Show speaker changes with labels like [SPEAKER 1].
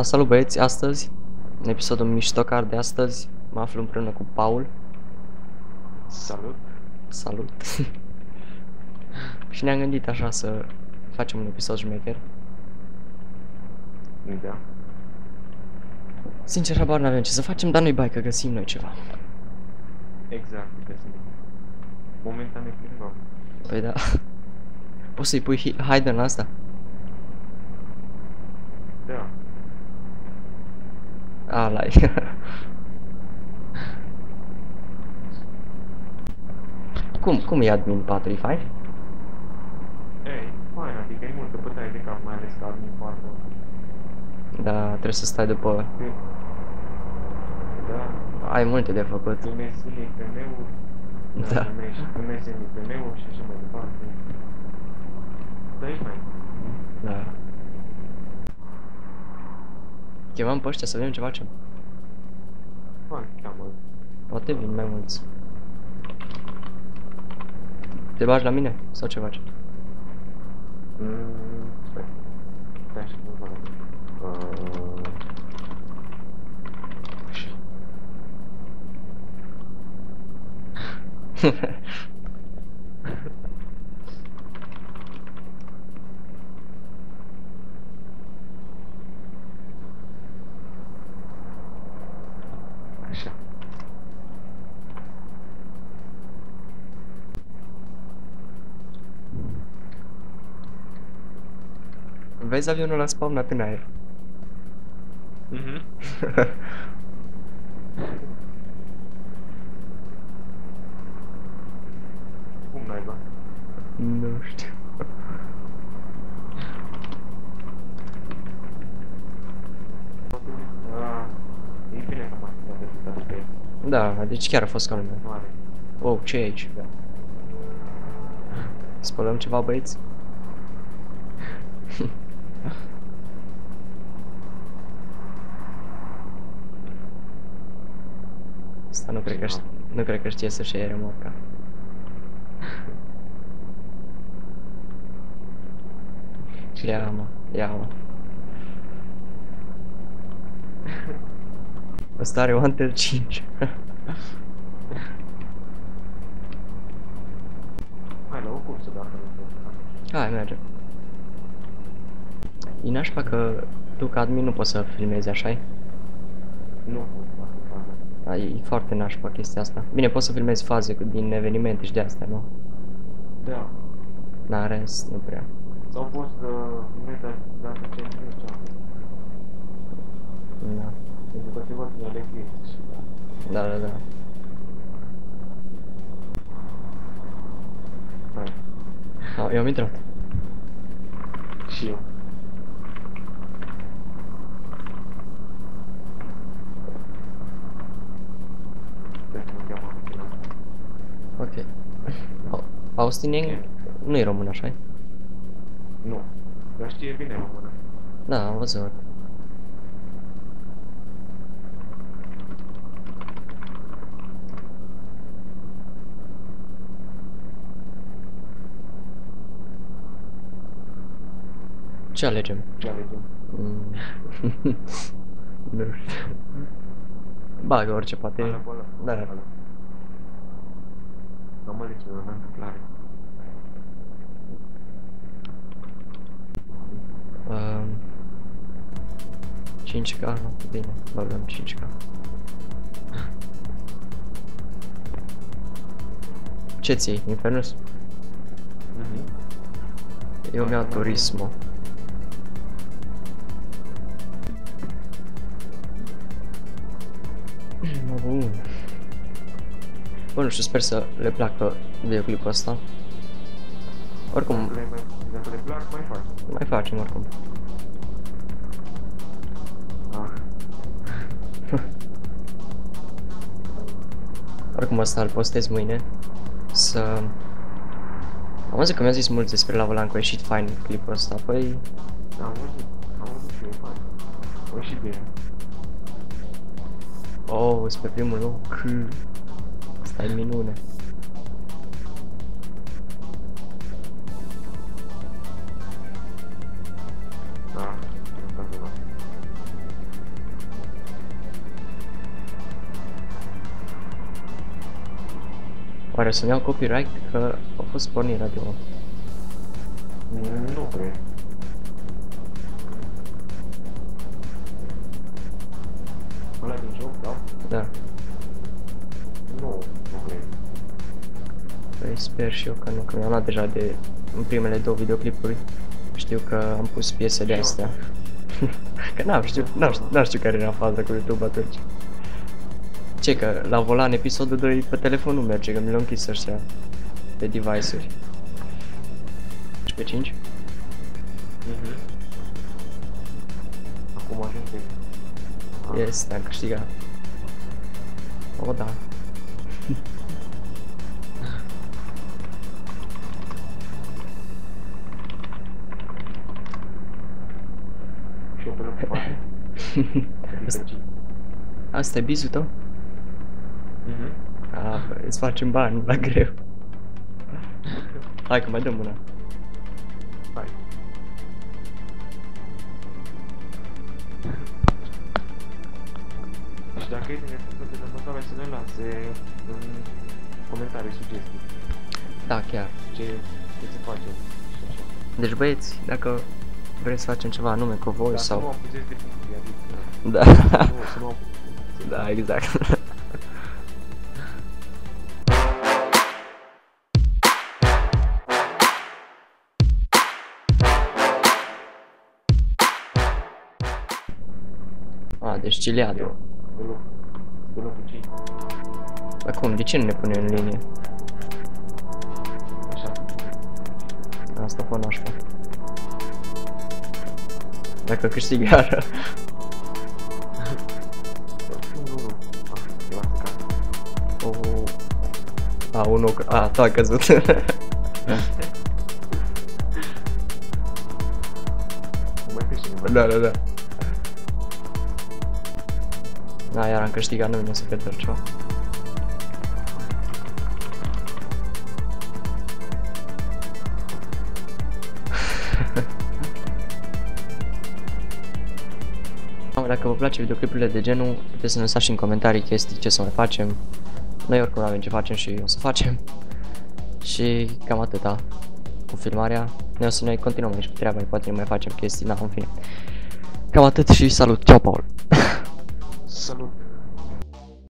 [SPEAKER 1] Salut băieți, astăzi, în episodul miștocar de astăzi, mă aflu împreună cu Paul.
[SPEAKER 2] Salut!
[SPEAKER 1] Salut! Și ne-am gândit așa să facem un episod șmecher.
[SPEAKER 2] Da.
[SPEAKER 1] Sincer, habar n-avem ce să facem, dar nu-i bai că găsim noi ceva.
[SPEAKER 2] Exact, găsim. Momentan ne plimbăm.
[SPEAKER 1] Păi da. Poți să-i pui hide-n la asta?
[SPEAKER 2] Da.
[SPEAKER 1] A, la Cum e admin 45?
[SPEAKER 2] Ei, fain, adică e multă bătaie de cap, mai ales că admin 4.
[SPEAKER 1] Da, trebuie să stai după...
[SPEAKER 2] Da.
[SPEAKER 1] Ai multe de făcut.
[SPEAKER 2] Primezi IPM-uri,
[SPEAKER 1] Da.
[SPEAKER 2] primezi IPM-uri și așa mai departe. Da, e fain.
[SPEAKER 1] Da. Chemam pe ăștia să vedem ce facem.
[SPEAKER 2] Fain, cheamă.
[SPEAKER 1] Poate vin mai mulți. Te bagi la mine? Sau ce faci?
[SPEAKER 2] Stai. Stai așa, nu vă Așa.
[SPEAKER 1] Vezi avionul ăla spawnat în aer.
[SPEAKER 2] Cum naiba?
[SPEAKER 1] Nu știu.
[SPEAKER 2] E bine că m-a ajutat pe el.
[SPEAKER 1] Da, deci chiar a fost ca lumea.
[SPEAKER 2] Mare.
[SPEAKER 1] Oh, ce e aici?
[SPEAKER 2] Da.
[SPEAKER 1] Spălăm ceva, băieți? Asta nu cred că știe să-și iei remorca. Ia mă, ia mă. Ăsta are Wanted 5.
[SPEAKER 2] Hai la o cursă dacă nu pot.
[SPEAKER 1] Hai, mergem. E nașpa că tu ca admin nu poți să filmezi, așa-i?
[SPEAKER 2] Nu pot face faza.
[SPEAKER 1] E foarte nașpa chestia asta. Bine, poți să filmezi faze din evenimente și de astea, nu?
[SPEAKER 2] Da.
[SPEAKER 1] N-are rest, nu prea.
[SPEAKER 2] Sau poți să meta dacă ce nu știu.
[SPEAKER 1] Da.
[SPEAKER 2] Pentru că ceva ține de chestii și da.
[SPEAKER 1] Da, da, da.
[SPEAKER 2] Hai.
[SPEAKER 1] Eu am intrat.
[SPEAKER 2] Și eu.
[SPEAKER 1] Ok. Austin nu e român, așa-i?
[SPEAKER 2] Nu. Dar știe bine română.
[SPEAKER 1] Da, am văzut. Ce alegem?
[SPEAKER 2] Ce alegem?
[SPEAKER 1] Nu știu. Bagă orice, poate.
[SPEAKER 2] Alea pe ăla?
[SPEAKER 1] Da.
[SPEAKER 2] Alea. Am ales o întâmplare.
[SPEAKER 1] 5K, nu? Bine, băgăm 5K. Ce ți-ai? Infernus? Eu mi-au Turismo. Bun. Bă, nu știu, sper să le placă videoclipul ăsta. Oricum,
[SPEAKER 2] Dacă le plac, mai faci.
[SPEAKER 1] mai facem oricum. Oricum ăsta îl postez mâine. Am văzut că mi-a zis mulți despre Lava Lamp că a ieșit fain clipul ăsta, păi...
[SPEAKER 2] Am văzut și eu, fain. A ieșit bine.
[SPEAKER 1] Oh, spre primul loc. Asta e minune. Oare să-mi iau copyright că a fost pornit radio?
[SPEAKER 2] Nu cred. Ăla din joc, da?
[SPEAKER 1] Da.
[SPEAKER 2] Nu cred.
[SPEAKER 1] Păi sper și eu că nu, că mi-am luat deja de în primele 2 videoclipuri. Știu că am pus piese de astea. Că n-am știu care era faza cu YouTube atunci. Ce, că la volan episodul 2 pe telefon nu merge, că mi l-am închis ăștia pe device-uri. Pe 5?
[SPEAKER 2] Acum ajung pe...
[SPEAKER 1] Yes, am câștigat. O, da.
[SPEAKER 2] Și eu pe lângă parte.
[SPEAKER 1] Asta e bizul tău? Îți facem bani la greu. Hai că mai dăm una.
[SPEAKER 2] Hai. Și dacă e interesant de următoarea să ne lase în comentarii sugestii.
[SPEAKER 1] Da, chiar.
[SPEAKER 2] Ce se face și așa.
[SPEAKER 1] Deci băieți, dacă vreți să facem ceva anume cu voi sau...
[SPEAKER 2] Să nu apuzeți de funcție, adică...
[SPEAKER 1] Da.
[SPEAKER 2] Să nu
[SPEAKER 1] Da, exact. Deci Ciliadu.
[SPEAKER 2] Pe locul 5.
[SPEAKER 1] Acum, de ce nu ne pune în linie?
[SPEAKER 2] Așa.
[SPEAKER 1] Asta fă nașpa. Dacă câștig iară.
[SPEAKER 2] Nu. Lasă ca.
[SPEAKER 1] Unul... tu ai căzut.
[SPEAKER 2] Mai câștigă.
[SPEAKER 1] Da. Da, iar am câștigat, nu vine să pierd ceva. Dacă vă place videoclipurile de genul, puteți să ne lăsați și în comentarii chestii ce să mai facem. Noi oricum nu avem ce facem și o să facem. Și cam atâta cu filmarea. Noi o să ne continuăm aici cu treaba, poate ne mai facem chestii, în fine. Cam atât și salut, ceau Paul!
[SPEAKER 2] Salut!